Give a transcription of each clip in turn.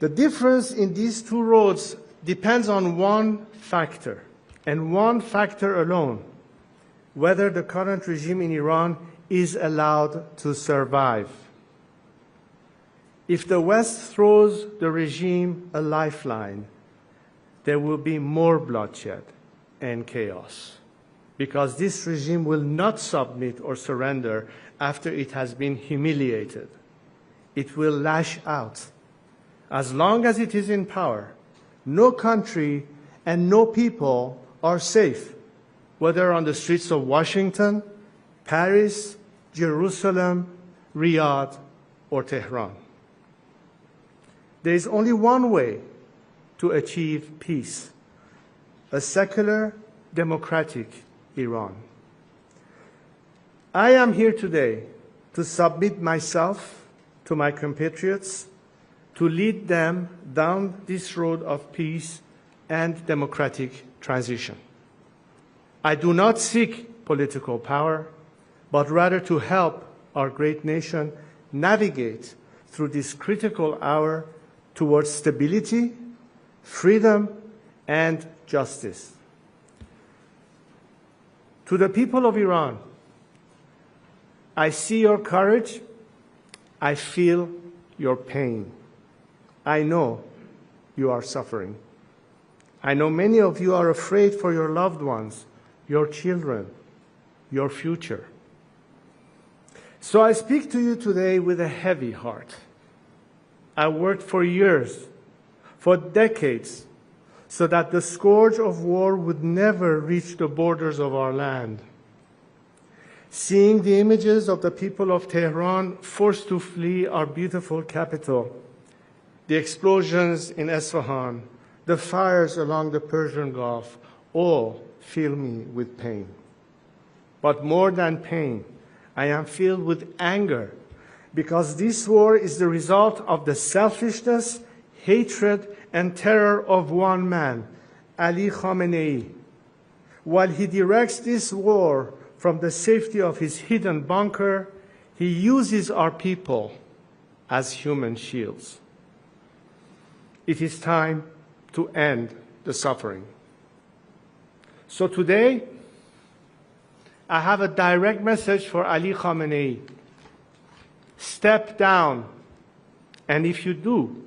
The difference in these two roads depends on one factor, and one factor alone: whether the current regime in Iran is allowed to survive. If the West throws the regime a lifeline, there will be more bloodshed and chaos, because this regime will not submit or surrender after it has been humiliated. It will lash out. As long as it is in power, no country and no people are safe, whether on the streets of Washington, Paris, Jerusalem, Riyadh, or Tehran. There is only one way to achieve peace: a secular, democratic Iran. I am here today to submit myself to my compatriots, to lead them down this road of peace and democratic transition. I do not seek political power, but rather to help our great nation navigate through this critical hour towards stability, freedom, and justice. To the people of Iran, I see your courage, I feel your pain. I know you are suffering. I know many of you are afraid for your loved ones, your children, your future. So I speak to you today with a heavy heart. I worked for years, for decades, so that the scourge of war would never reach the borders of our land. Seeing the images of the people of Tehran forced to flee our beautiful capital, the explosions in Isfahan, the fires along the Persian Gulf, all fill me with pain. But more than pain, I am filled with anger, because this war is the result of the selfishness, hatred, and terror of one man, Ali Khamenei. While he directs this war from the safety of his hidden bunker, he uses our people as human shields. It is time to end the suffering. So today, I have a direct message for Ali Khamenei. Step down, and if you do,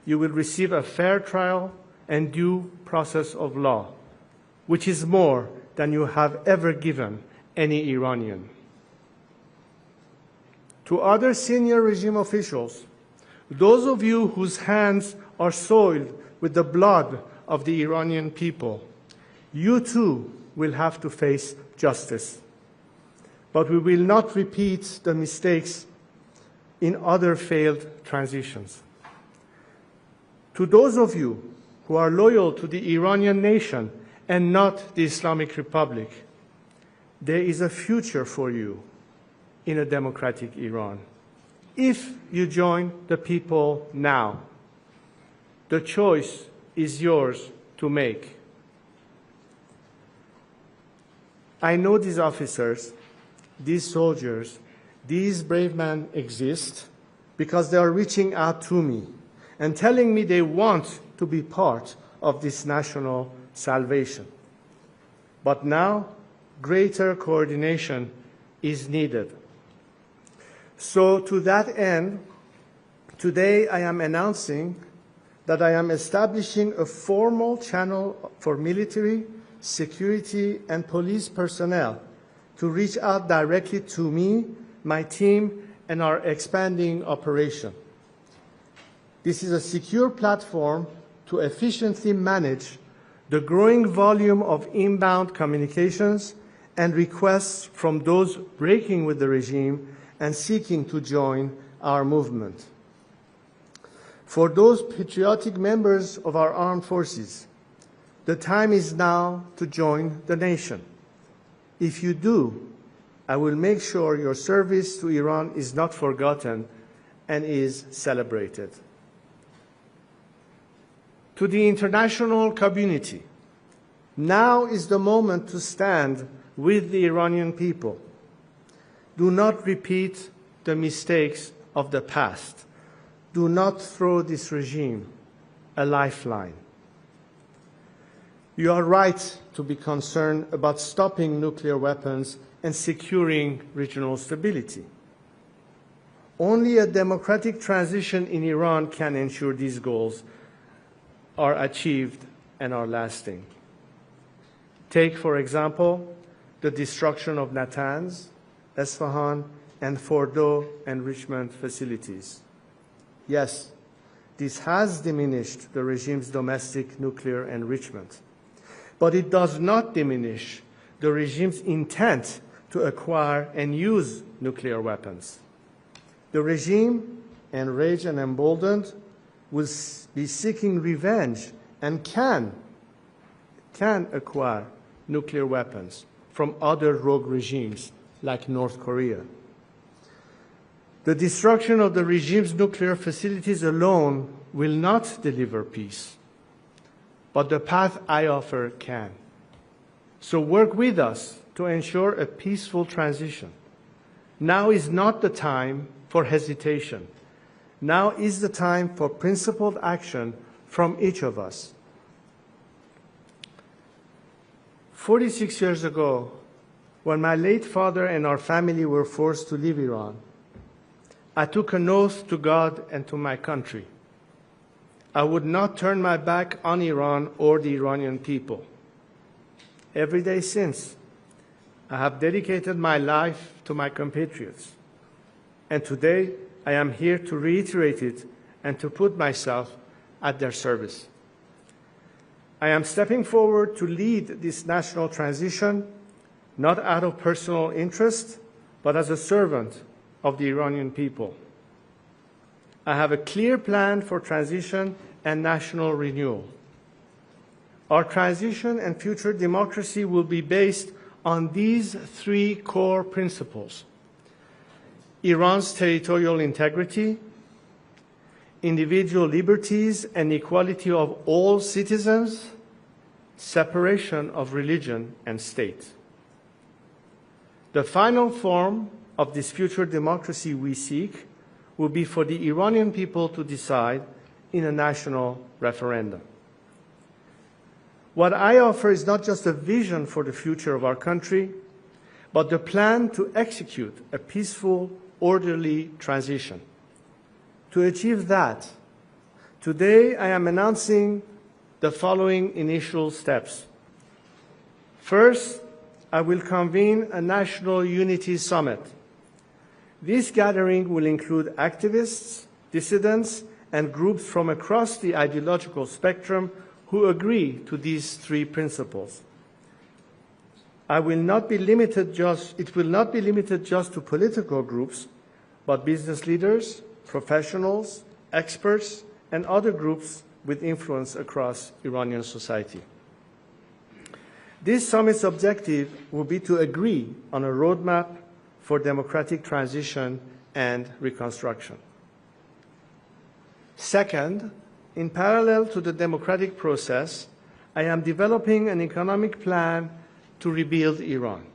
you will receive a fair trial and due process of law, which is more than you have ever given any Iranian. To other senior regime officials, those of you whose hands are soiled with the blood of the Iranian people, you too will have to face justice. But we will not repeat the mistakes in other failed transitions. To those of you who are loyal to the Iranian nation and not the Islamic Republic, there is a future for you in a democratic Iran, if you join the people now. The choice is yours to make. I know these officers, these soldiers, these brave men exist because they are reaching out to me and telling me they want to be part of this national salvation. But now, greater coordination is needed. So to that end, today I am announcing that I am establishing a formal channel for military, security, and police personnel to reach out directly to me, my team, and our expanding operation. This is a secure platform to efficiently manage the growing volume of inbound communications and requests from those breaking with the regime and seeking to join our movement. For those patriotic members of our armed forces, the time is now to join the nation. If you do, I will make sure your service to Iran is not forgotten and is celebrated. To the international community, now is the moment to stand with the Iranian people. Do not repeat the mistakes of the past. do not throw this regime a lifeline. You are right to be concerned about stopping nuclear weapons and securing regional stability. Only a democratic transition in Iran can ensure these goals are achieved and are lasting. Take, for example, the destruction of Natanz, Esfahan, and Fordo enrichment facilities. Yes, this has diminished the regime's domestic nuclear enrichment, but it does not diminish the regime's intent to acquire and use nuclear weapons. The regime, enraged and emboldened, will be seeking revenge and can acquire nuclear weapons from other rogue regimes like North Korea. The destruction of the regime's nuclear facilities alone will not deliver peace, but the path I offer can. So work with us to ensure a peaceful transition. Now is not the time for hesitation. Now is the time for principled action from each of us. 46 years ago, when my late father and our family were forced to leave Iran, I took an oath to God and to my country. I would not turn my back on Iran or the Iranian people. Every day since, I have dedicated my life to my compatriots. And today, I am here to reiterate it and to put myself at their service. I am stepping forward to lead this national transition, not out of personal interest, but as a servant of the Iranian people. I have a clear plan for transition and national renewal. Our transition and future democracy will be based on these three core principles: Iran's territorial integrity, individual liberties and equality of all citizens, separation of religion and state. The final form of this future democracy we seek will be for the Iranian people to decide in a national referendum. What I offer is not just a vision for the future of our country, but the plan to execute a peaceful, orderly transition. To achieve that, today I am announcing the following initial steps. First, I will convene a National Unity Summit. This gathering will include activists, dissidents, and groups from across the ideological spectrum who agree to these three principles. It will not be limited just to political groups, but business leaders, professionals, experts, and other groups with influence across Iranian society. This summit's objective will be to agree on a roadmap for democratic transition and reconstruction. Second, in parallel to the democratic process, I am developing an economic plan to rebuild Iran.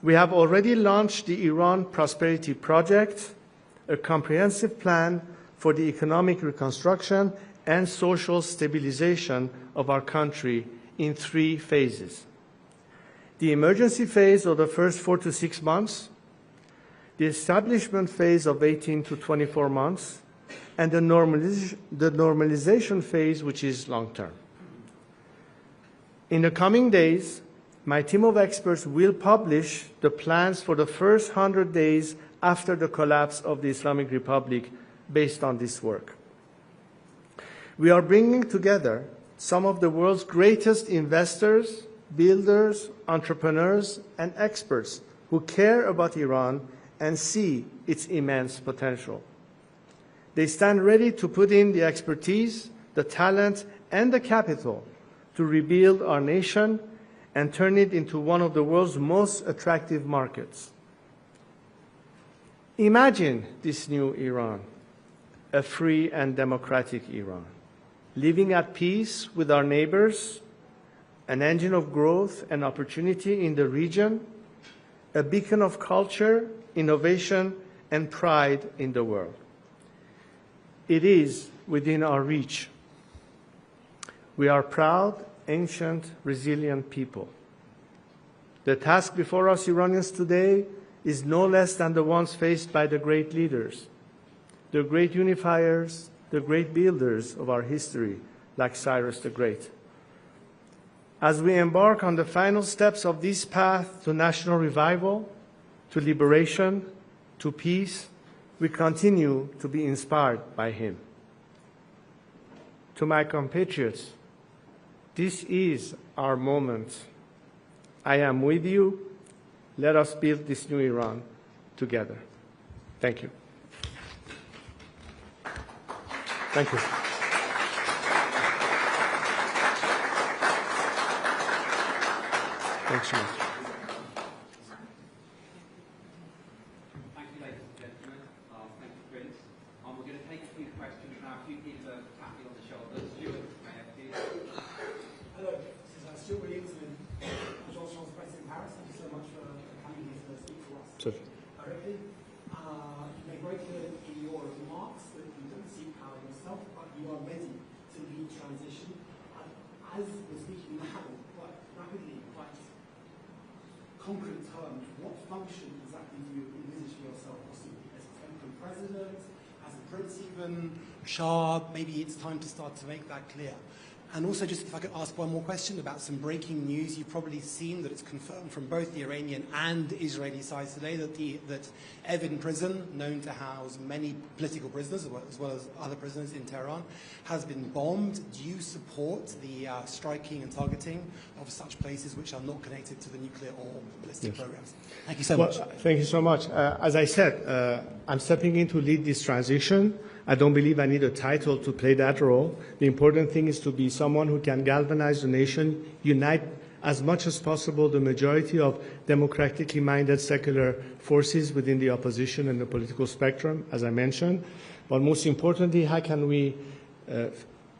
We have already launched the Iran Prosperity Project, a comprehensive plan for the economic reconstruction and social stabilization of our country in 3 phases. The emergency phase of the first 4 to 6 months, the establishment phase of 18 to 24 months, and the normalization phase, which is long-term. In the coming days, my team of experts will publish the plans for the first 100 days after the collapse of the Islamic Republic based on this work. We are bringing together some of the world's greatest investors, builders, entrepreneurs, and experts who care about Iran and see its immense potential. They stand ready to put in the expertise, the talent, and the capital to rebuild our nation and turn it into one of the world's most attractive markets. Imagine this new Iran, a free and democratic Iran, living at peace with our neighbors, an engine of growth and opportunity in the region, a beacon of culture, innovation, and pride in the world. It is within our reach. We are proud, ancient, resilient people. The task before us Iranians today is no less than the ones faced by the great leaders, the great unifiers, the great builders of our history, like Cyrus the Great. As we embark on the final steps of this path to national revival, to liberation, to peace, we continue to be inspired by him. To my compatriots, this is our moment. I am with you. Let us build this new Iran together. Thank you. Thank you. Thanks so much. Thank you, ladies and gentlemen. Thank you, Prince. We're going to take a few questions now. A few people are tapping on the shoulders. Stuart, may I please? Hello, this is Stuart Williamson, George Charles Press in Paris. Thank you so much for coming here to speak to us directly. You made very clear in your remarks that you don't seek power yourself, but you are ready to lead transition. As we're speaking now, quite rapidly, quite concrete terms, what function exactly do you envisage for yourself? Possibly as a temporary president, as a prince even, Shah? Maybe it's time to start to make that clear. And also, just if I could ask one more question about some breaking news. You've probably seen that it's confirmed from both the Iranian and Israeli sides today that Evin prison, known to house many political prisoners as well as other prisoners in Tehran, has been bombed. Do you support the striking and targeting of such places which are not connected to the nuclear or ballistic programs? Thank you so much. Thank you so much. As I said, I'm stepping in to lead this transition. I don't believe I need a title to play that role. The important thing is to be someone who can galvanize the nation, unite as much as possible the majority of democratically minded secular forces within the opposition and the political spectrum, as I mentioned. But most importantly, how can we,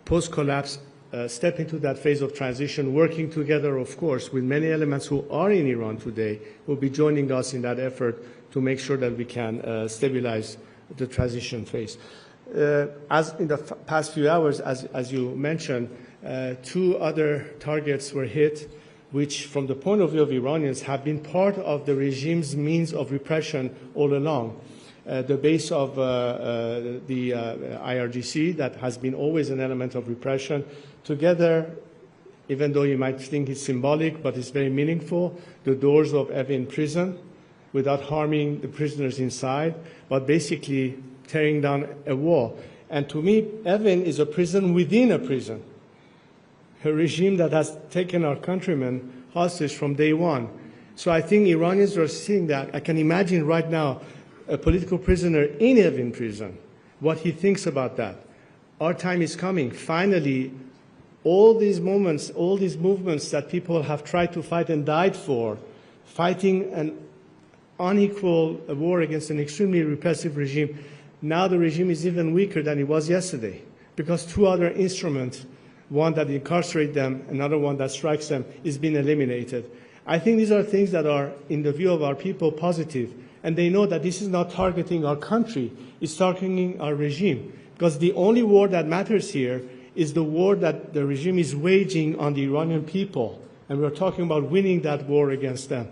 post-collapse, step into that phase of transition, working together, of course, with many elements who are in Iran today, who will be joining us in that effort to make sure that we can stabilize the transition phase. As in the past few hours, as you mentioned, two other targets were hit, which from the point of view of Iranians have been part of the regime's means of repression all along. The base of the IRGC, that has been always an element of repression, together, even though you might think it's symbolic, but it's very meaningful, the doors of Evin prison, without harming the prisoners inside, but basically tearing down a wall. And to me, Evin is a prison within a prison, a regime that has taken our countrymen hostage from day one. So I think Iranians are seeing that. I can imagine right now a political prisoner in Evin prison, what he thinks about that. Our time is coming. Finally, all these moments, all these movements that people have tried to fight and died for, fighting an unequal war against an extremely repressive regime, now the regime is even weaker than it was yesterday, because two other instruments, one that incarcerates them, another one that strikes them, is being eliminated. I think these are things that are, in the view of our people, positive. And they know that this is not targeting our country, it's targeting our regime. Because the only war that matters here is the war that the regime is waging on the Iranian people. And we're talking about winning that war against them.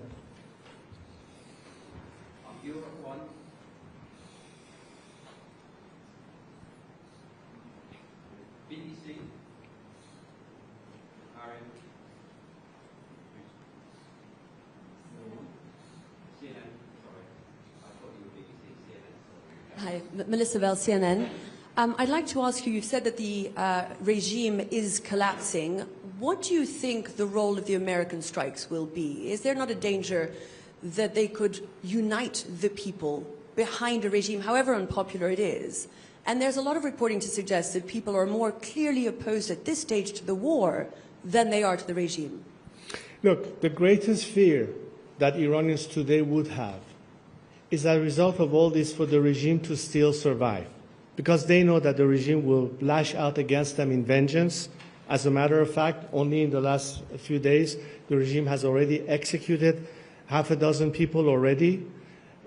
Hi, Melissa Bell, CNN. I'd like to ask you, you've said that the regime is collapsing. What do you think the role of the American strikes will be? Is there not a danger that they could unite the people behind a regime, however unpopular it is? And there's a lot of reporting to suggest that people are more clearly opposed at this stage to the war than they are to the regime. Look, the greatest fear that Iranians today would have is a result of all this for the regime to still survive, because they know that the regime will lash out against them in vengeance. As a matter of fact, only in the last few days, the regime has already executed half a dozen people already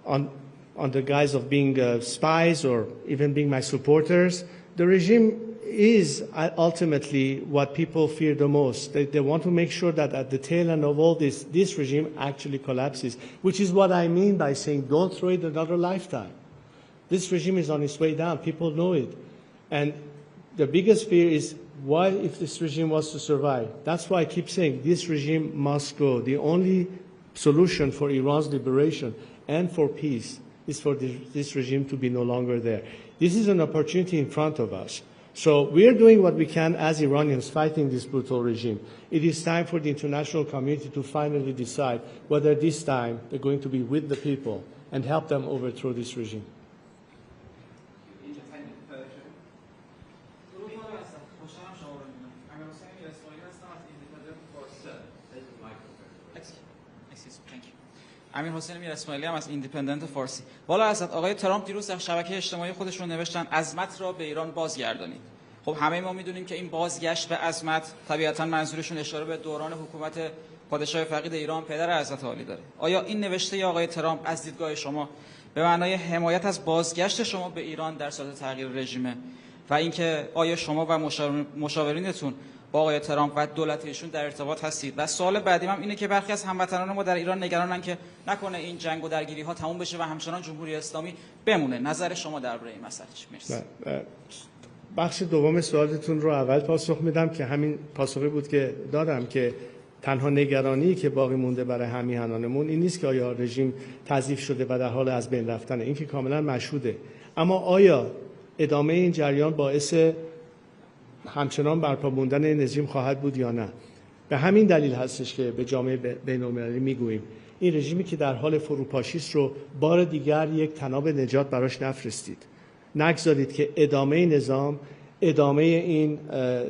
on on the guise of being spies or even being my supporters. The regime is ultimately what people fear the most. They want to make sure that at the tail end of all this regime actually collapses, which is what I mean by saying don't throw it another lifetime. This regime is on its way down. People know it. And the biggest fear is, what if this regime was to survive? That's why I keep saying this regime must go. The only solution for Iran's liberation and for peace is for this regime to be no longer there. This is an opportunity in front of us. So we are doing what we can as Iranians fighting this brutal regime. It is time for the international community to finally decide whether this time they're going to be with the people and help them overthrow this regime. Independent Persian. امیر حسین میراسماعیلی هم از ایندیپندنت فارسی. والا حضرت آقای ترامپ دیروز در شبکه اجتماعی خودشون نوشتن عظمت را به ایران بازگردانید. خب همه ما میدونیم که این بازگشت به عظمت طبیعتاً منظورشون اشاره به دوران حکومت پادشاه فقید ایران پدر حضرت عالی داره. آیا این نوشته آقای ترامپ از دیدگاه شما به معنای حمایت از بازگشت شما به ایران در صورت تغییر رژیم و اینکه آیا شما و مشاورینتون با آقای ترامپ و دولت ایشون در ارتباط هستید؟ و سوال بعدیم هم اینه که برخی از هموطنان ما در ایران نگرانن که نکنه این جنگ و درگیری ها تموم بشه و همچنان جمهوری اسلامی بمونه. نظر شما درباره این مسئله چیه؟ مرسی. بخش دوم سوالتون رو اول پاسخ میدم که همین پاسخی بود که دادم که تنها نگرانی که باقی مونده برای همیهنانمون این نیست که آیا رژیم تضعیف شده و در حال از بین رفتنه. این که کاملا مشهوده. اما آیا ادامه این جریان باعث همچنان برپا موندن این رژیم خواهد بود یا نه؟ به همین دلیل هستش که به جامعه بین‌المللی میگوییم این رژیمی که در حال فروپاشی است رو بار دیگر یک طناب نجات براش نفرستید. نگذارید که ادامه نظام، ادامه این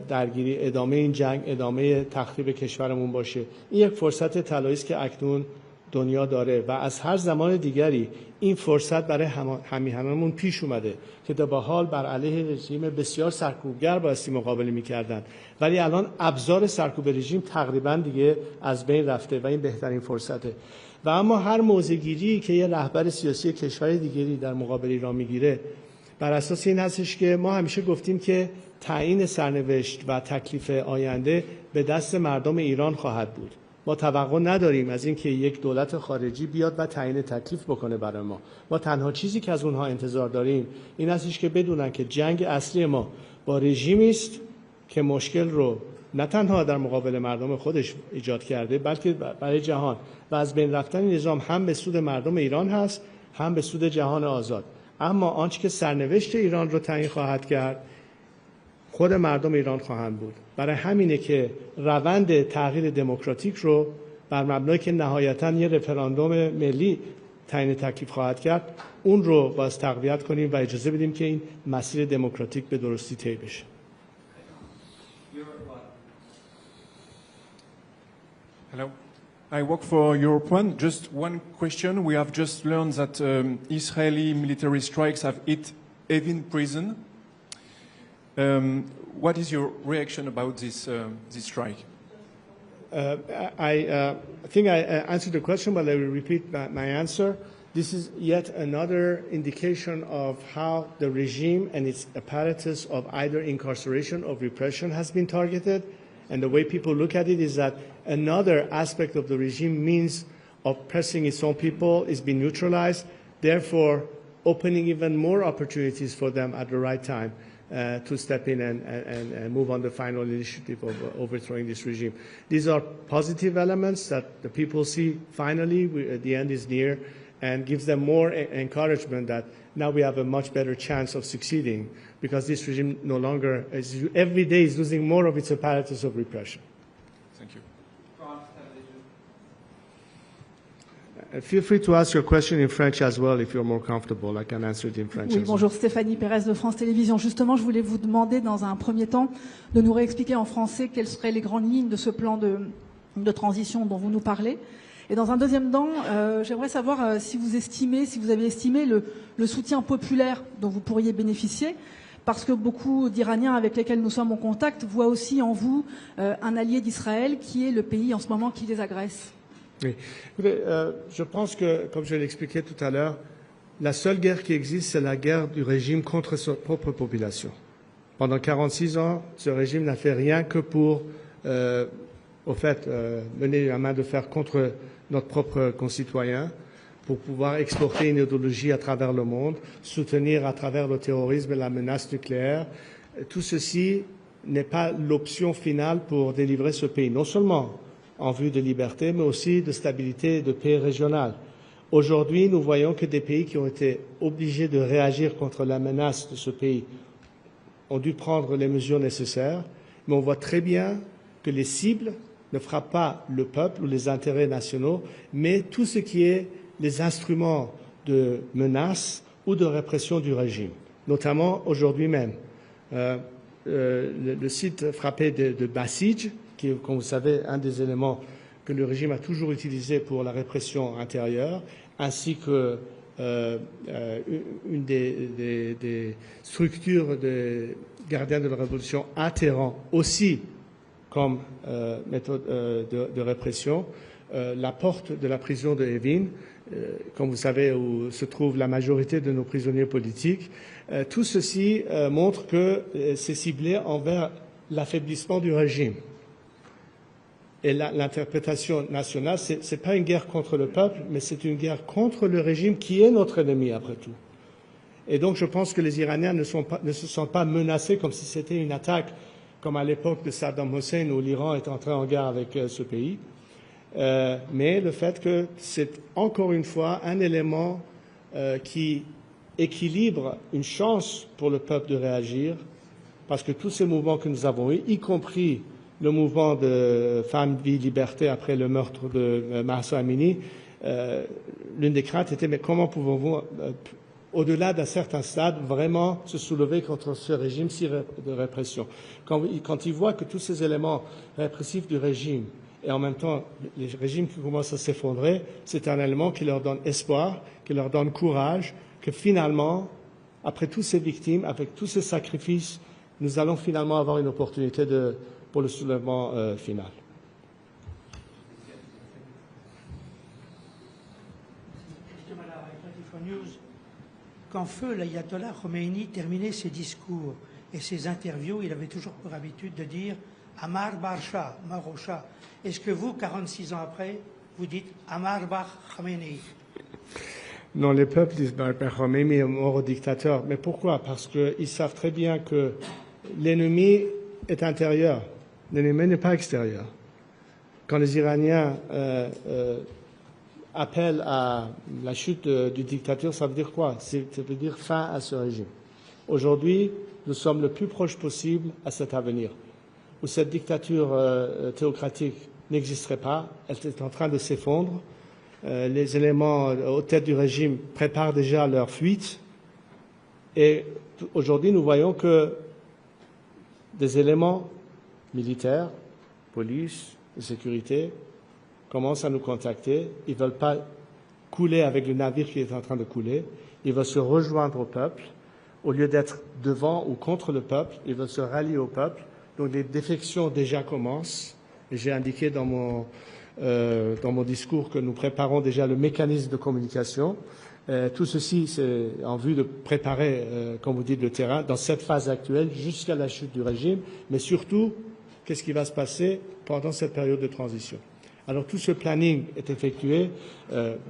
درگیری، ادامه این جنگ، ادامه تخریب کشورمون باشه. این یک فرصت طلایی است که اکنون دنیا داره و از هر زمان دیگری این فرصت برای همیهنانمون پیش اومده که تا به حال بر علیه رژیم بسیار سرکوبگر بایستی مقابله می‌کردن، ولی الان ابزار سرکوب رژیم تقریبا دیگه از بین رفته و این بهترین فرصته. و اما هر موضع‌گیری که یه رهبر سیاسی کشور دیگری در مقابل ایران میگیره بر اساس این هستش که ما همیشه گفتیم که تعیین سرنوشت و تکلیف آینده به دست مردم ایران خواهد بود. ما توقع نداریم از اینکه یک دولت خارجی بیاد و تعیین تکلیف بکنه برای ما. ما تنها چیزی که از اونها انتظار داریم این هستش که بدونن که جنگ اصلی ما با رژیمی است که مشکل رو نه تنها در مقابل مردم خودش ایجاد کرده بلکه برای جهان و از بین رفتن نظام هم به سود مردم ایران هست هم به سود جهان آزاد. اما آنچه که سرنوشت ایران رو تعیین خواهد کرد خود مردم ایران خواهند بود. برای همینه که روند تغییر دموکراتیک رو بر مبنای که نهایتاً یه رفراندوم ملی تعیین تکلیف خواهد کرد اون رو باز تقویت کنیم و اجازه بدیم که این مسیر دموکراتیک به درستی طی بشه. Hello. I work for Europe One. Just one question. We have just learned that Israeli military strikes have hit Evin prison. What is your reaction about this strike? I think I answered the question, but I will repeat my answer. This is yet another indication of how the regime and its apparatus of either incarceration or repression has been targeted. And the way people look at it is that another aspect of the regime means oppressing its own people is being neutralized, therefore opening even more opportunities for them at the right time to step in and move on the final initiative of overthrowing this regime. These are positive elements that the people see finally the end is near and gives them more encouragement that now we have a much better chance of succeeding because this regime no longer, every day is losing more of its apparatus of repression. Thank you. Feel free to ask your question in French as well if you're more comfortable. I can answer it in French Oui, as bonjour, well. Stéphanie Pérez de France Télévisions. Justement, je voulais vous demander dans un premier temps de nous réexpliquer en français quelles seraient les grandes lignes de ce plan de transition dont vous nous parlez. Et dans un deuxième temps, j'aimerais savoir si vous avez estimé le soutien populaire dont vous pourriez bénéficier, parce que beaucoup d'Iraniens avec lesquels nous sommes en contact voient aussi en vous un allié d'Israël qui est le pays en ce moment qui les agresse. Oui. Je pense que, comme je l'ai expliqué tout à l'heure, la seule guerre qui existe, c'est la guerre du régime contre sa propre population. Pendant 46 ans, ce régime n'a fait rien que pour, mener la main de fer contre notre propre concitoyen, pour pouvoir exporter une idéologie à travers le monde, soutenir à travers le terrorisme et la menace nucléaire. Tout ceci n'est pas l'option finale pour délivrer ce pays, non seulement en vue de liberté, mais aussi de stabilité et de paix régionale. Aujourd'hui, nous voyons que des pays qui ont été obligés de réagir contre la menace de ce pays ont dû prendre les mesures nécessaires, mais on voit très bien que les cibles ne frappent pas le peuple ou les intérêts nationaux, mais tout ce qui est les instruments de menace ou de répression du régime, notamment aujourd'hui même. Le site frappé de Basij, qui est, comme vous savez, un des éléments que le régime a toujours utilisé pour la répression intérieure, ainsi que une des structures des gardiens de la révolution à Téhéran aussi comme méthode de répression, la porte de la prison de Evin, comme vous savez, où se trouve la majorité de nos prisonniers politiques. Tout ceci montre que c'est ciblé envers l'affaiblissement du régime. Et l'interprétation nationale, ce n'est pas une guerre contre le peuple, mais c'est une guerre contre le régime qui est notre ennemi après tout. Et donc je pense que les Iraniens ne se sentent pas menacés comme si c'était une attaque comme à l'époque de Saddam Hussein où l'Iran est entré en guerre avec ce pays. Mais le fait que c'est encore une fois un élément qui équilibre une chance pour le peuple de réagir, parce que tous ces mouvements que nous avons eus, y compris le mouvement de Femmes, Vie, Liberté après le meurtre de Mahsa Amini, l'une des craintes était mais comment pouvons-nous, au-delà d'un certain stade, vraiment se soulever contre ce régime si de répression. Quand ils voient que tous ces éléments répressifs du régime et en même temps les régimes qui commencent à s'effondrer, c'est un élément qui leur donne espoir, qui leur donne courage, que finalement, après toutes ces victimes, avec tous ces sacrifices, nous allons finalement avoir une opportunité pour le soulèvement final. Quand feu l'ayatollah Khomeini terminait ses discours et ses interviews, il avait toujours pour habitude de dire Amar Barsha, Marosha. Est-ce que vous, 46 ans après, vous dites Amar Bar Khomeini? Non, les peuples disent Bar Khomeini est mort au dictateur. Mais pourquoi? Parce qu'ils savent très bien que l'ennemi est intérieur. L'ennemi n'est pas extérieur. Quand les Iraniens appellent à la chute du dictature, ça veut dire quoi? Ça veut dire fin à ce régime. Aujourd'hui, nous sommes le plus proche possible à cet avenir, où cette dictature théocratique n'existerait pas, elle est en train de s'effondrer. Les éléments aux têtes du régime préparent déjà leur fuite. Et aujourd'hui, nous voyons que des éléments militaires, police, de sécurité, commencent à nous contacter. Ils ne veulent pas couler avec le navire qui est en train de couler. Ils veulent se rejoindre au peuple. Au lieu d'être devant ou contre le peuple, ils veulent se rallier au peuple. Donc les défections déjà commencent. Et j'ai indiqué dans mon discours que nous préparons déjà le mécanisme de communication. Tout ceci, c'est en vue de préparer, comme vous dites, le terrain dans cette phase actuelle jusqu'à la chute du régime, mais surtout, qu'est-ce qui va se passer pendant cette période de transition. Alors tout ce planning est effectué,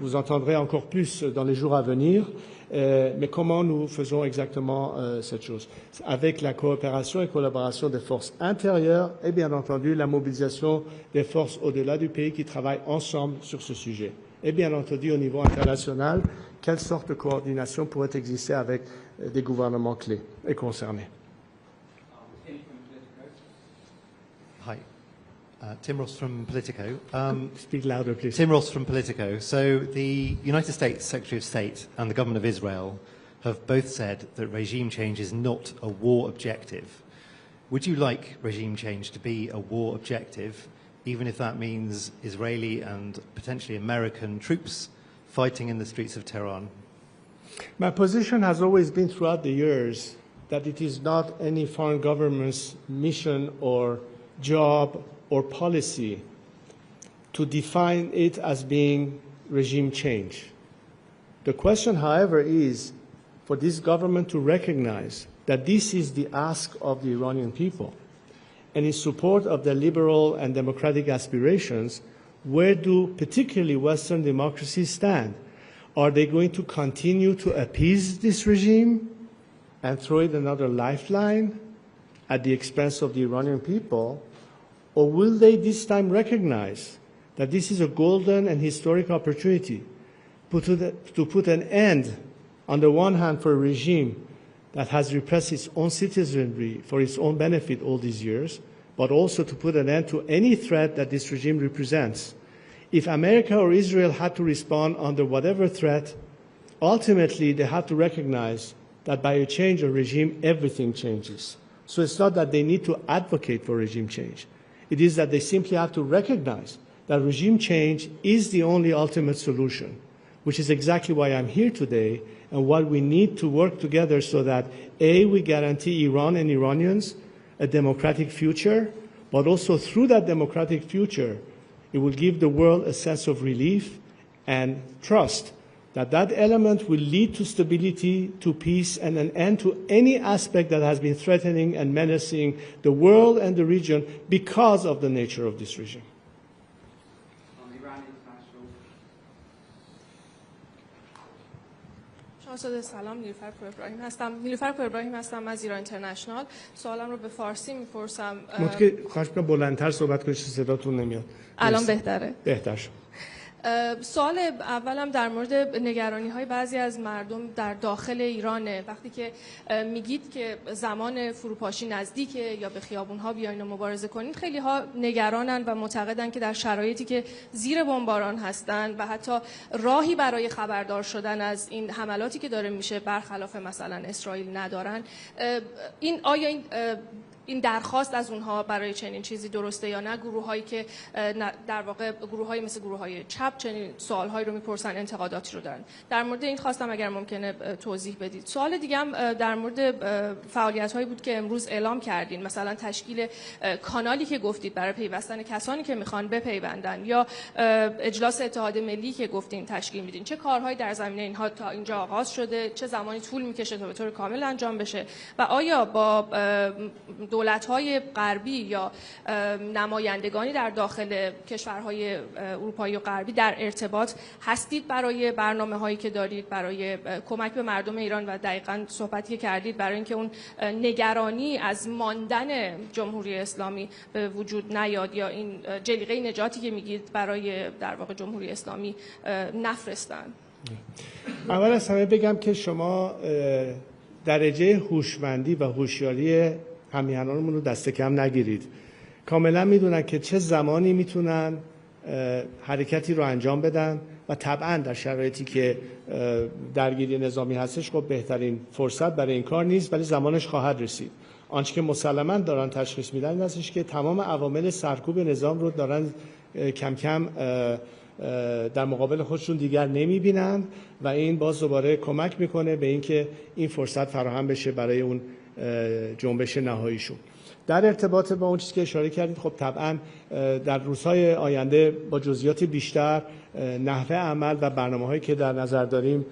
vous entendrez encore plus dans les jours à venir, mais comment nous faisons exactement cette chose? Avec la coopération et collaboration des forces intérieures et bien entendu la mobilisation des forces au-delà du pays qui travaillent ensemble sur ce sujet. Et bien entendu au niveau international, quelle sorte de coordination pourrait exister avec des gouvernements clés et concernés? Hi. Tim Ross from Politico. Speak louder, please. Tim Ross from Politico. So the United States Secretary of State and the government of Israel have both said that regime change is not a war objective. Would you like regime change to be a war objective, even if that means Israeli and potentially American troops fighting in the streets of Tehran? My position has always been throughout the years that it is not any foreign government's mission or job or policy to define it as being regime change. The question, however, is for this government to recognize that this is the ask of the Iranian people. And in support of their liberal and democratic aspirations, where do particularly Western democracies stand? Are they going to continue to appease this regime and throw it another lifeline at the expense of the Iranian people? Or will they this time recognize that this is a golden and historic opportunity to put an end, on the one hand, for a regime that has repressed its own citizenry for its own benefit all these years, but also to put an end to any threat that this regime represents. If America or Israel had to respond under whatever threat, ultimately they have to recognize that by a change of regime, everything changes. So it's not that they need to advocate for regime change. It is that they simply have to recognize that regime change is the only ultimate solution, which is exactly why I'm here today and why we need to work together so that, A, we guarantee Iran and Iranians a democratic future, but also through that democratic future, it will give the world a sense of relief and trust that that element will lead to stability, to peace, and an end to any aspect that has been threatening and menacing the world and the region because of the nature of this regime. سلام، نیلوفر پورابراهیم هستم. نیلوفر پورابراهیم هستم از ایران اینترنشنال. سوالم رو به فارسی میپرسم. خواهش می‌کنم بلندتر صحبت کنید، صداتون نمیاد. الان بهتره؟ بهتر شد. سوال اولم در مورد نگرانی‌های بعضی از مردم در داخل ایرانه. وقتی که میگید که زمان فروپاشی نزدیکه یا به خیابون‌ها بیاین و مبارزه کنید، خیلی‌ها نگرانن و معتقدن که در شرایطی که زیر بمباران هستن و حتی راهی برای خبردار شدن از این حملاتی که داره میشه برخلاف مثلا اسرائیل ندارن. آیا این درخواست از اونها برای چنین چیزی درسته یا نه؟ گروهایی که در واقع گروهایی مثل گروه‌های چپ چنین سوال‌هایی رو میپرسن، انتقاداتی رو دارن. در مورد این خواستم اگر ممکنه توضیح بدید. سوال دیگه هم در مورد فعالیت‌هایی بود که امروز اعلام کردین، مثلا تشکیل کانالی که گفتید برای پیوستن کسانی که میخوان بپیوندن یا اجلاس اتحاد ملی که گفتین تشکیل میدین. چه کارهایی در زمینه اینها تا اینجا آغاز شده؟ چه زمانی طول میکشه تا به طور کامل انجام بشه؟ و آیا با دولت‌های غربی یا نمایندگانی در داخل کشورهای اروپایی و غربی در ارتباط هستید برای برنامه‌هایی که دارید برای کمک به مردم ایران و دقیقاً صحبتی که کردید برای اینکه اون نگرانی از ماندن جمهوری اسلامی به وجود نیاد یا این جلیقه نجاتی که میگید برای در واقع جمهوری اسلامی نفرستن؟ اول از همه بگم که شما درجه هوشمندی و هوشیاری همیهنانمون رو دست کم نگیرید. کاملا میدونن که چه زمانی میتونن حرکتی رو انجام بدن و طبعا در شرایطی که درگیری نظامی هستش خب بهترین فرصت برای این کار نیست، ولی زمانش خواهد رسید. آنچه که مسلماً دارن تشخیص میدن این هستش که تمام عوامل سرکوب نظام رو دارن کم کم در مقابل خودشون دیگر نمیبینن و این باز دوباره کمک میکنه به اینکه این فرصت فراهم بشه برای اون جنبش نهاییشون. در ارتباط با اون چیزی که اشاره کردید، خب طبعا در روزهای آینده با جزئیات بیشتر نحوه عمل و برنامه‌هایی که در نظر داریم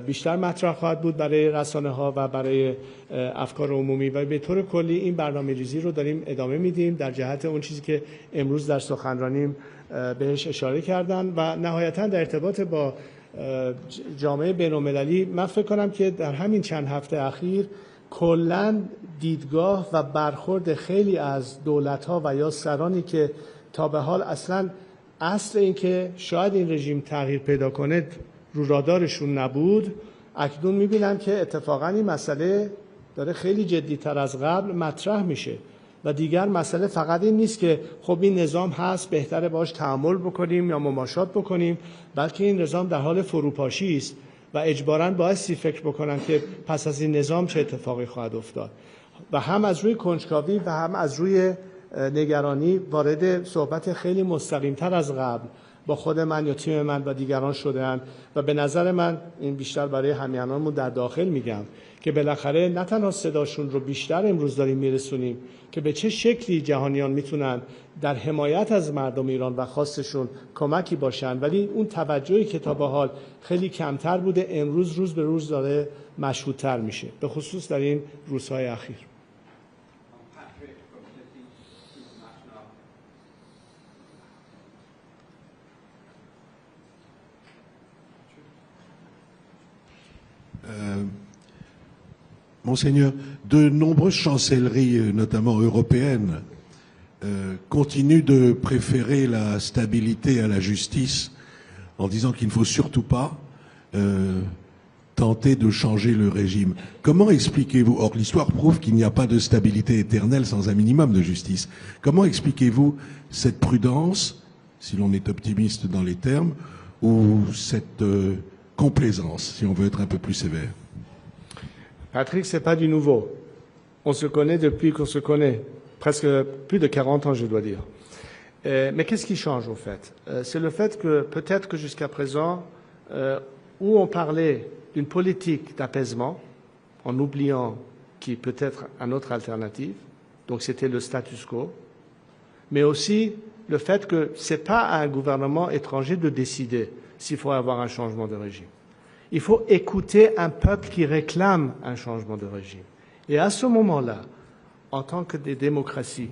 بیشتر مطرح خواهد بود برای رسانه‌ها و برای افکار عمومی و به طور کلی این برنامه‌ریزی رو داریم ادامه میدیم در جهت اون چیزی که امروز در سخنرانیم بهش اشاره کردن. و نهایتاً در ارتباط با جامعه بین‌المللی من فکر کنم که در همین چند هفته اخیر کلاً دیدگاه و برخورد خیلی از دولت‌ها و یا سرانی که تا به حال اصلاً اصل این که شاید این رژیم تغییر پیدا کنه رو رادارشون نبود، اکنون می‌بینن که اتفاقاً این مسئله داره خیلی جدی‌تر از قبل مطرح میشه و دیگر مسئله فقط این نیست که خب این نظام هست بهتره باهاش تعامل بکنیم یا مماشات بکنیم، بلکه این نظام در حال فروپاشی است و اجباراً بایستی فکر بکنن که پس از این نظام چه اتفاقی خواهد افتاد. و هم از روی کنجکاوی و هم از روی نگرانی وارد صحبت خیلی مستقیم‌تر از قبل با خود من یا تیم من و دیگران شده‌اند و به نظر من این بیشتر برای همیهنانمون در داخل میگم که بالاخره نه تنها صداشون رو بیشتر امروز داریم میرسونیم که به چه شکلی جهانیان میتونن در حمایت از مردم ایران و خواستشون کمکی باشن، ولی اون توجهی که تا به حال خیلی کمتر بوده امروز روز به روز داره مشهودتر میشه، به خصوص در این روزهای اخیر. Monseigneur, de nombreuses chancelleries, notamment européennes, continuent de préférer la stabilité à la justice en disant qu'il ne faut surtout pas tenter de changer le régime. Comment expliquez-vous, or l'histoire prouve qu'il n'y a pas de stabilité éternelle sans un minimum de justice, comment expliquez-vous cette prudence, si l'on est optimiste dans les termes, ou cette complaisance, si on veut être un peu plus sévère? Patrick, c'est pas du nouveau. On se connaît depuis qu'on se connaît, presque plus de 40 ans, je dois dire. Mais qu'est-ce qui change, au fait? C'est le fait que, peut-être que jusqu'à présent, où on parlait d'une politique d'apaisement, en oubliant qu'il peut être une autre alternative, donc c'était le status quo, mais aussi le fait que ce n'est pas à un gouvernement étranger de décider s'il faut avoir un changement de régime. Il faut écouter un peuple qui réclame un changement de régime. Et à ce moment-là, en tant que des démocraties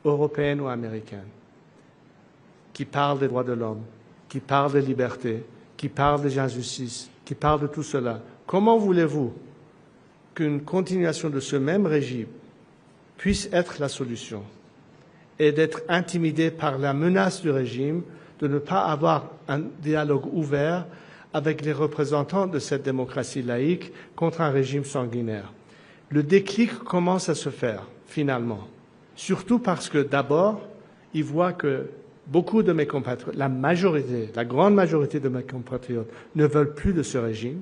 européennes ou américaines, qui parlent des droits de l'homme, qui parlent des libertés, qui parlent des injustices, qui parlent de tout cela, comment voulez-vous qu'une continuation de ce même régime puisse être la solution et d'être intimidé par la menace du régime, de ne pas avoir un dialogue ouvert avec les représentants de cette démocratie laïque contre un régime sanguinaire? Le déclic commence à se faire, finalement, surtout parce que, d'abord, ils voient que beaucoup de mes compatriotes, la grande majorité de mes compatriotes ne veulent plus de ce régime.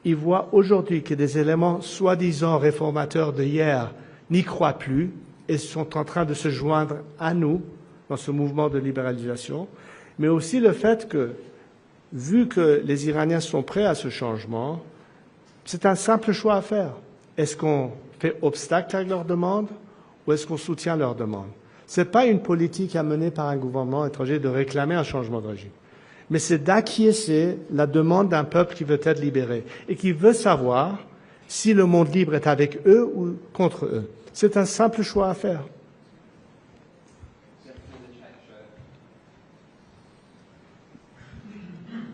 Ils voient aujourd'hui que des éléments soi-disant réformateurs de hier n'y croient plus et sont en train de se joindre à nous dans ce mouvement de libéralisation, mais aussi le fait que, vu que les Iraniens sont prêts à ce changement, c'est un simple choix à faire. Est-ce qu'on fait obstacle à leur demande ou est-ce qu'on soutient leur demande? Ce n'est pas une politique à mener par un gouvernement étranger de réclamer un changement de régime, mais c'est d'acquiescer la demande d'un peuple qui veut être libéré et qui veut savoir si le monde libre est avec eux ou contre eux. C'est un simple choix à faire.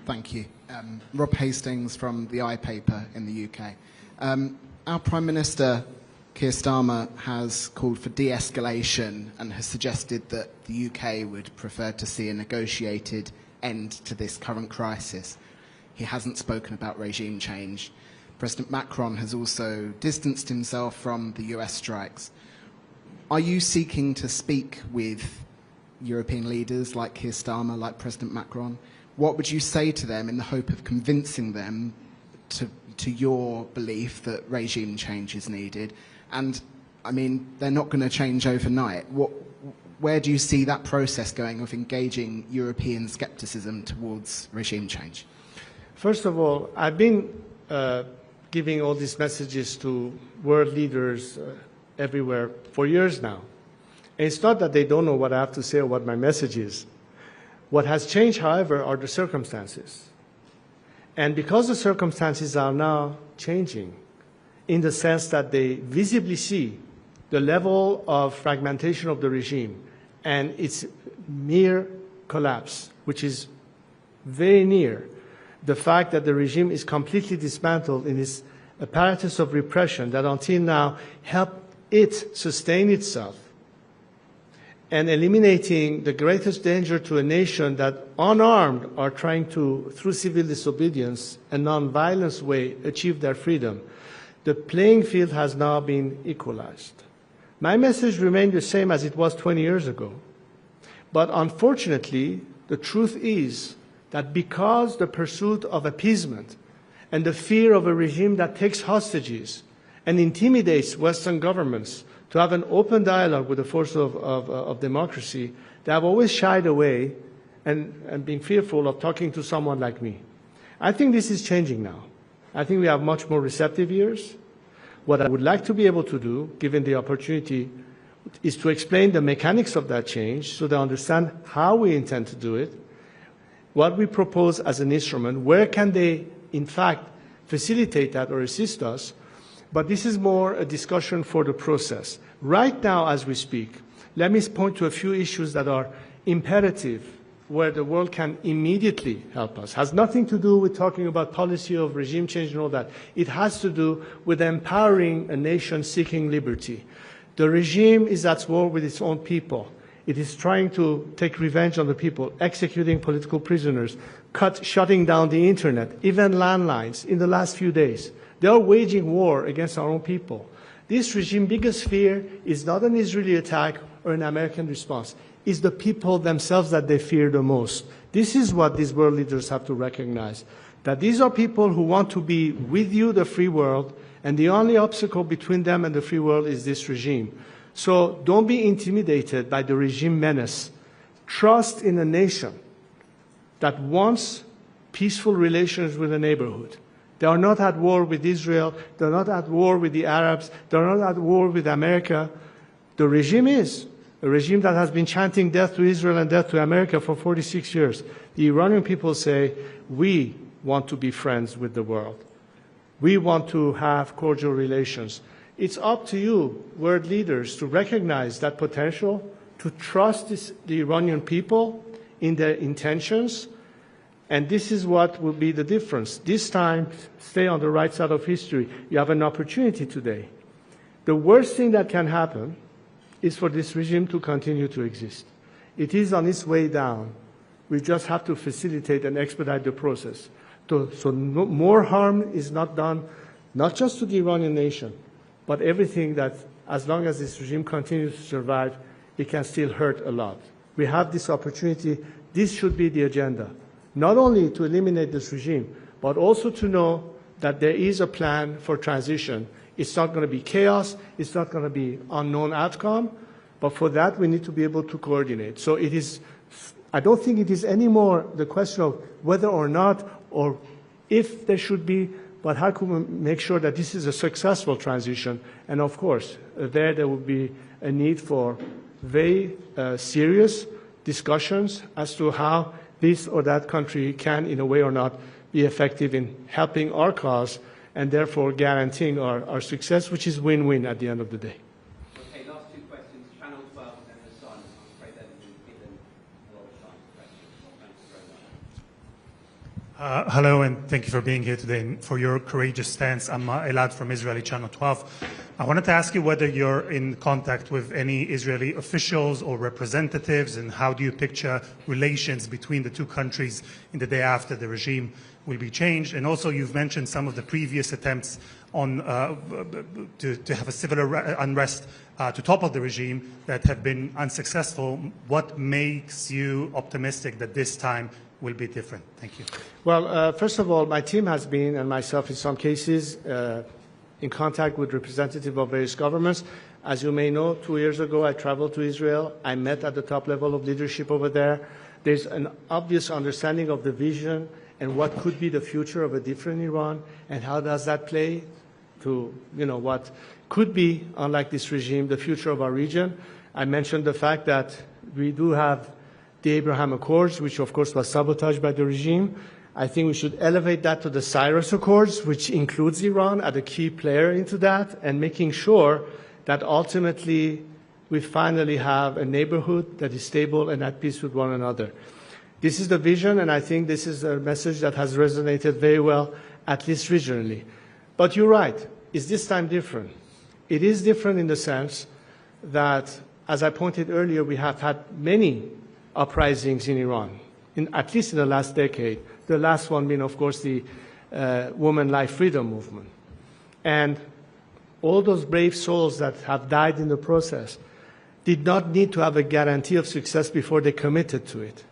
Thank you. Rob Hastings from the iPaper in the UK. Our Prime Minister, Keir Starmer, has called for de-escalation and has suggested that the UK would prefer to see a negotiated end to this current crisis. He hasn't spoken about regime change. President Macron has also distanced himself from the US strikes. Are you seeking to speak with European leaders like Keir Starmer, like President Macron? What would you say to them in the hope of convincing them to your belief that regime change is needed? And, I mean, they're not going to change overnight. Where do you see that process going of engaging European scepticism towards regime change? First of all, I've been giving all these messages to world leaders everywhere for years now. And it's not that they don't know what I have to say or what my message is. What has changed, however, are the circumstances. And because the circumstances are now changing, in the sense that they visibly see the level of fragmentation of the regime and its mere collapse, which is very near, the fact that the regime is completely dismantled in its apparatus of repression that until now helped it sustain itself, and eliminating the greatest danger to a nation that, unarmed, are trying to, through civil disobedience and non-violence way, achieve their freedom. The playing field has now been equalized. My message remained the same as it was 20 years ago. But unfortunately, the truth is that because the pursuit of appeasement and the fear of a regime that takes hostages and intimidates Western governments to have an open dialogue with the force of democracy, they have always shied away and being fearful of talking to someone like me. I think this is changing now. I think we have much more receptive ears. What I would like to be able to do, given the opportunity, is to explain the mechanics of that change so they understand how we intend to do it, what we propose as an instrument, where can they, in fact, facilitate that or assist us. But this is more a discussion for the process. Right now, as we speak, let me point to a few issues that are imperative, where the world can immediately help us. It has nothing to do with talking about policy of regime change and all that. It has to do with empowering a nation seeking liberty. The regime is at war with its own people. It is trying to take revenge on the people, executing political prisoners, shutting down the internet, even landlines in the last few days. They are waging war against our own people. This regime's biggest fear is not an Israeli attack or an American response. It's the people themselves that they fear the most. This is what these world leaders have to recognize, that these are people who want to be with you, the free world, and the only obstacle between them and the free world is this regime. So don't be intimidated by the regime menace. Trust in a nation that wants peaceful relations with a neighborhood. They are not at war with Israel. They're not at war with the Arabs. They're not at war with America. The regime is a regime that has been chanting death to Israel and death to America for 46 years. The Iranian people say, we want to be friends with the world. We want to have cordial relations. It's up to you, world leaders, to recognize that potential, to trust the Iranian people in their intentions, and this is what will be the difference. This time, stay on the right side of history. You have an opportunity today. The worst thing that can happen is for this regime to continue to exist. It is on its way down. We just have to facilitate and expedite the process. So more harm is not done, not just to the Iranian nation, but everything that, as long as this regime continues to survive, it can still hurt a lot. We have this opportunity. This should be the agenda, not only to eliminate this regime, but also to know that there is a plan for transition. It's not going to be chaos. It's not going to be unknown outcome. But for that, we need to be able to coordinate. So it is, I don't think it is anymore the question of whether or not or if there should be, but how can we make sure that this is a successful transition? And of course, there will be a need for very serious discussions as to how this or that country can, in a way or not, be effective in helping our cause and therefore guaranteeing our success, which is win-win at the end of the day. Okay, last two questions. Channel 12 and then the Sun. I'm afraid that we've given a lot of time for questions. Thank you very much. Hello, and thank you for being here today and for your courageous stance. I'm Elad from Israeli Channel 12. I wanted to ask you whether you're in contact with any Israeli officials or representatives, and how do you picture relations between the two countries in the day after the regime will be changed? And also, you've mentioned some of the previous attempts on to have a civil unrest to topple the regime that have been unsuccessful. What makes you optimistic that this time will be different? Thank you. Well, first of all, my team has been, and myself in some cases, in contact with representatives of various governments. As you may know, 2 years ago, I traveled to Israel. I met at the top level of leadership over there. There's an obvious understanding of the vision and what could be the future of a different Iran, and how does that play to, what could be, unlike this regime, the future of our region. I mentioned the fact that we do have the Abraham Accords, which of course was sabotaged by the regime. I think we should elevate that to the Cyrus Accords, which includes Iran as a key player into that, and making sure that ultimately we finally have a neighborhood that is stable and at peace with one another. This is the vision, and I think this is a message that has resonated very well, at least regionally. But you're right. Is this time different? It is different in the sense that, as I pointed earlier, we have had many uprisings in Iran, at least in the last decade. The last one being, of course, the Women Life Freedom Movement. And all those brave souls that have died in the process did not need to have a guarantee of success before they committed to it.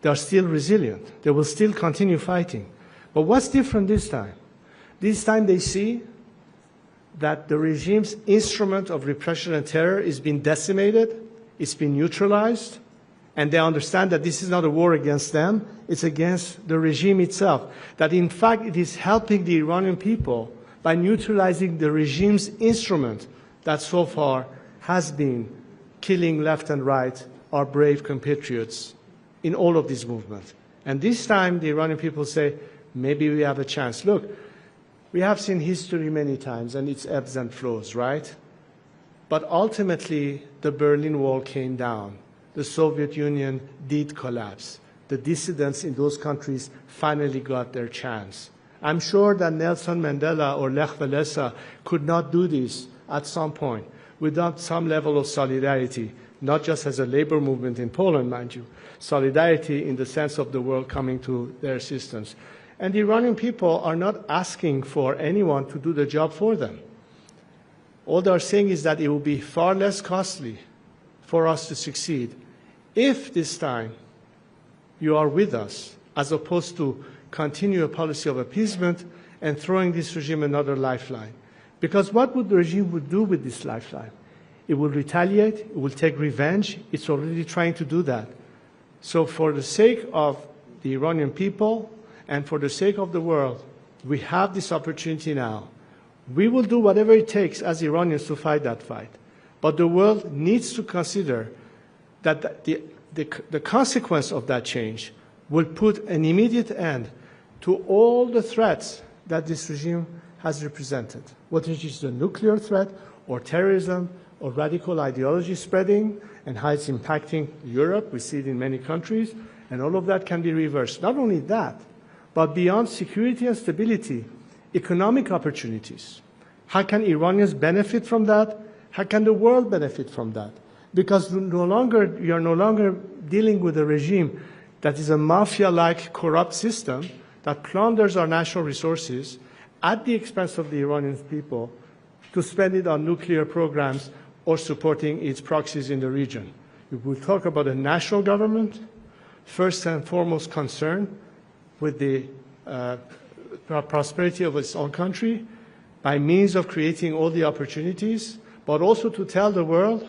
They are still resilient. They will still continue fighting. But what's different this time? This time they see that the regime's instrument of repression and terror is being decimated, it's been neutralized, And they understand that this is not a war against them, it's against the regime itself. That in fact it is helping the Iranian people by neutralizing the regime's instrument that so far has been killing left and right our brave compatriots in all of these movements. And this time the Iranian people say, maybe we have a chance. Look, we have seen history many times and its ebbs and flows, right? But ultimately the Berlin Wall came down. The Soviet Union did collapse. The dissidents in those countries finally got their chance. I'm sure that Nelson Mandela or Lech Walesa could not do this at some point without some level of solidarity, not just as a labor movement in Poland, mind you, solidarity in the sense of the world coming to their assistance. And the Iranian people are not asking for anyone to do the job for them. All they are saying is that it will be far less costly for us to succeed if this time you are with us, as opposed to continue a policy of appeasement and throwing this regime another lifeline. Because what would the regime would do with this lifeline? It will retaliate, it will take revenge, it's already trying to do that. So for the sake of the Iranian people and for the sake of the world, we have this opportunity now. We will do whatever it takes as Iranians to fight that fight. But the world needs to consider that the consequence of that change will put an immediate end to all the threats that this regime has represented, whether it is the nuclear threat or terrorism or radical ideology spreading and how it's impacting Europe. We see it in many countries, and all of that can be reversed. Not only that, but beyond security and stability, economic opportunities. How can Iranians benefit from that? How can the world benefit from that? Because you are no longer dealing with a regime that is a mafia-like corrupt system that plunders our national resources at the expense of the Iranian people to spend it on nuclear programs or supporting its proxies in the region. If we talk about a national government, first and foremost concerned with the prosperity of its own country by means of creating all the opportunities, but also to tell the world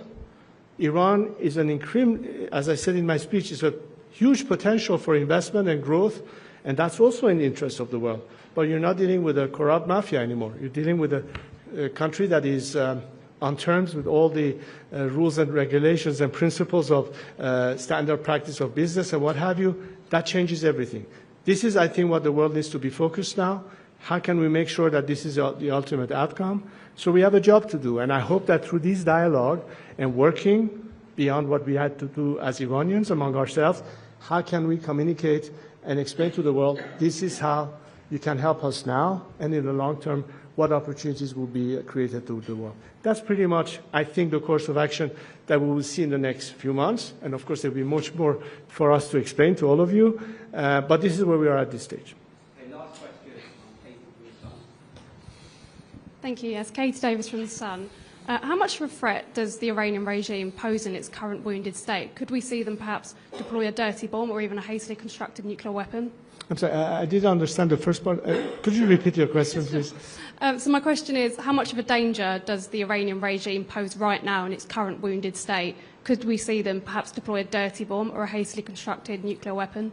Iran is as I said in my speech, is a huge potential for investment and growth, and that's also in the interest of the world. But you're not dealing with a corrupt mafia anymore. You're dealing with a country that is on terms with all the rules and regulations and principles of standard practice of business and what have you. That changes everything. This is, I think, what the world needs to be focused now. How can we make sure that this is the ultimate outcome? So we have a job to do, and I hope that through this dialogue and working beyond what we had to do as Iranians among ourselves, how can we communicate and explain to the world, this is how you can help us now, and in the long term, what opportunities will be created to the world. That's pretty much, I think, the course of action that we will see in the next few months, and of course there will be much more for us to explain to all of you, but this is where we are at this stage. Thank you. Yes, Katie Davis from The Sun. How much of a threat does the Iranian regime pose in its current wounded state? Could we see them perhaps deploy a dirty bomb or even a hastily constructed nuclear weapon? I'm sorry, I didn't understand the first part. Could you repeat your question, please? So my question is, how much of a danger does the Iranian regime pose right now in its current wounded state? Could we see them perhaps deploy a dirty bomb or a hastily constructed nuclear weapon?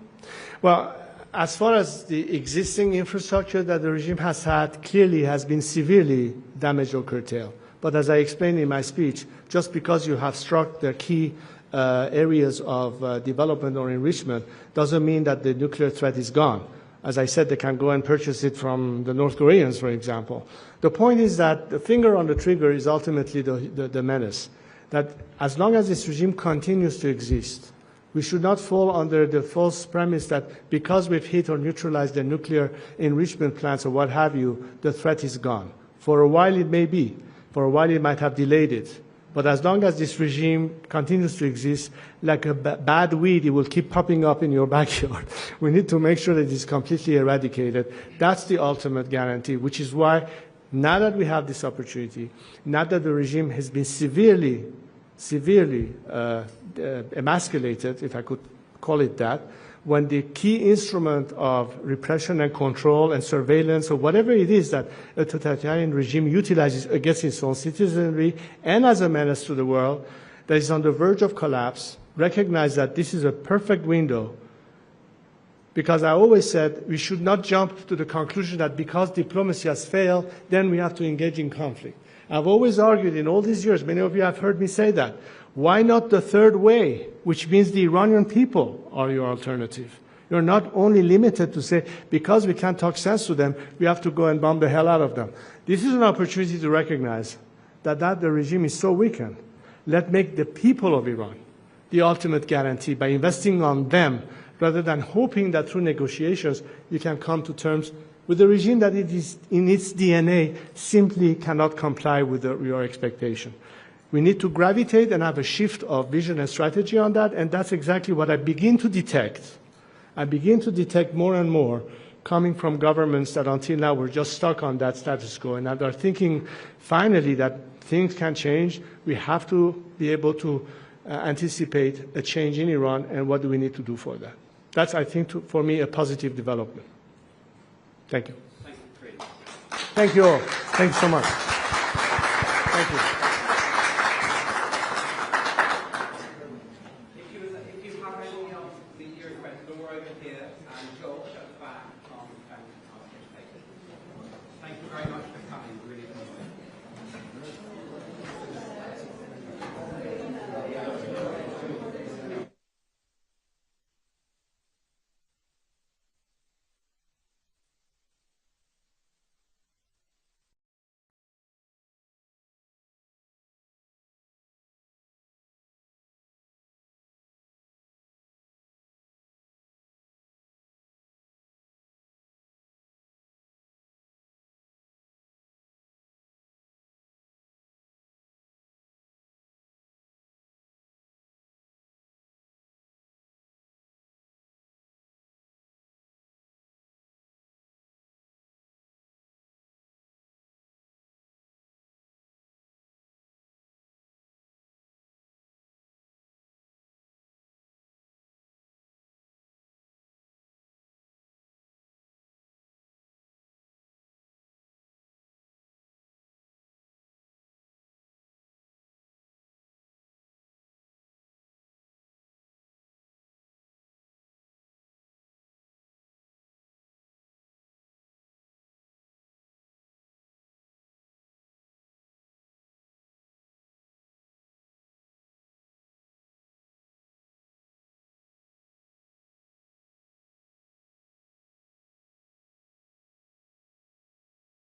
Well, as far as the existing infrastructure that the regime has had, clearly has been severely damaged or curtailed. But as I explained in my speech, just because you have struck the key areas of development or enrichment doesn't mean that the nuclear threat is gone. As I said, they can go and purchase it from the North Koreans, for example. The point is that the finger on the trigger is ultimately the menace. That as long as this regime continues to exist, we should not fall under the false premise that because we've hit or neutralized the nuclear enrichment plants or what have you, the threat is gone. For a while it may be. For a while it might have delayed it. But as long as this regime continues to exist, like a bad weed, it will keep popping up in your backyard. We need to make sure that it is completely eradicated. That's the ultimate guarantee, which is why now that we have this opportunity, now that the regime has been severely emasculated, if I could call it that, when the key instrument of repression and control and surveillance or whatever it is that a totalitarian regime utilizes against its own citizenry and as a menace to the world, that is on the verge of collapse, recognize that this is a perfect window, because I always said we should not jump to the conclusion that because diplomacy has failed, then we have to engage in conflict. I've always argued in all these years, many of you have heard me say that, why not the third way, which means the Iranian people are your alternative? You're not only limited to say, because we can't talk sense to them, we have to go and bomb the hell out of them. This is an opportunity to recognize that the regime is so weakened. Let's make the people of Iran the ultimate guarantee by investing on them, rather than hoping that through negotiations you can come to terms with a regime that it is in its DNA simply cannot comply with your expectation. We need to gravitate and have a shift of vision and strategy on that, and that's exactly what I begin to detect. I begin to detect more and more coming from governments that until now were just stuck on that status quo and that are thinking finally that things can change. We have to be able to anticipate a change in Iran, and what do we need to do for that? That's, I think, for me, a positive development. Thank you. Thank you. Thank you all. Thank you so much. Thank you.